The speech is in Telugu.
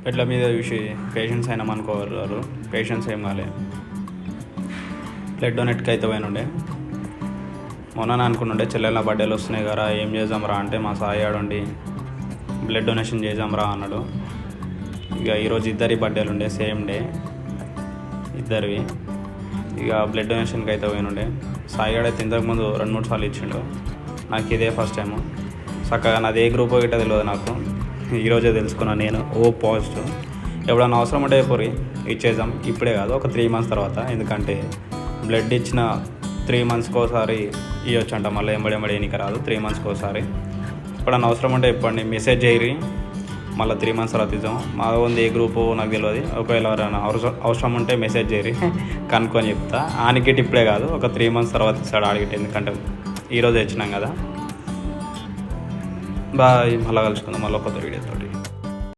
ఎట్ల మీద చూసి పేషెంట్స్ అయినాం అనుకోవాలి. పేషెంట్స్ ఏం కాలే. బ్లడ్ డొనేట్కి అయితే పోయినుండే. మొన్న అనుకున్నుండే చెల్లెళ్ళ బర్త్డేలు వస్తున్నాయి కదా, ఏం చేద్దాంరా అంటే మా సాయి ఆడుండి బ్లడ్ డొనేషన్ చేద్దాంరా అన్నాడు. ఇక ఈరోజు ఇద్దరి బర్త్డేలు ఉండే, సేమ్ డే ఇద్దరివి. ఇక బ్లడ్ డొనేషన్కి అయితే పోయినుండే. సాయి అయితే ఇంతకుముందు 2-3 సార్లు ఇచ్చిండు. నాకు ఇదే ఫస్ట్ టైము. చక్కగా నాది ఏ గ్రూప్ గిట్ట తెలియదు నాకు. ఈరోజే తెలుసుకున్నాను నేను. O positive. ఎప్పుడన్నా అవసరం ఉంటే పోయి ఇచ్చేద్దాం. ఇప్పుడే కాదు, ఒక 3 months తర్వాత. ఎందుకంటే బ్లడ్ ఇచ్చిన 3 monthsకి ఒకసారి ఇవ్వచ్చు అంట. మళ్ళీ ఎంబడి ఎన్నిక రాదు. 3 monthsకి ఒకసారి. ఎప్పుడన్నా అవసరం ఉంటే చెప్పండి, మెసేజ్ చేయరి. మళ్ళీ 3 months తర్వాత ఇద్దాం. మా ఉంది ఏ గ్రూపు నాకు తెలియదు. ఒకవేళ ఎవరైనా అవసరం ఉంటే మెసేజ్ చేయరి, కనుక్కొని చెప్తా. ఆనికిట్ ఇప్పుడే కాదు, ఒక 3 months తర్వాత ఇస్తాడు ఆడిగిట్. ఎందుకంటే ఈరోజు ఇచ్చినాం కదా. బాయ్, మళ్ళీ కలుసుకుందాం మళ్ళీ కొత్త వీడియోతో.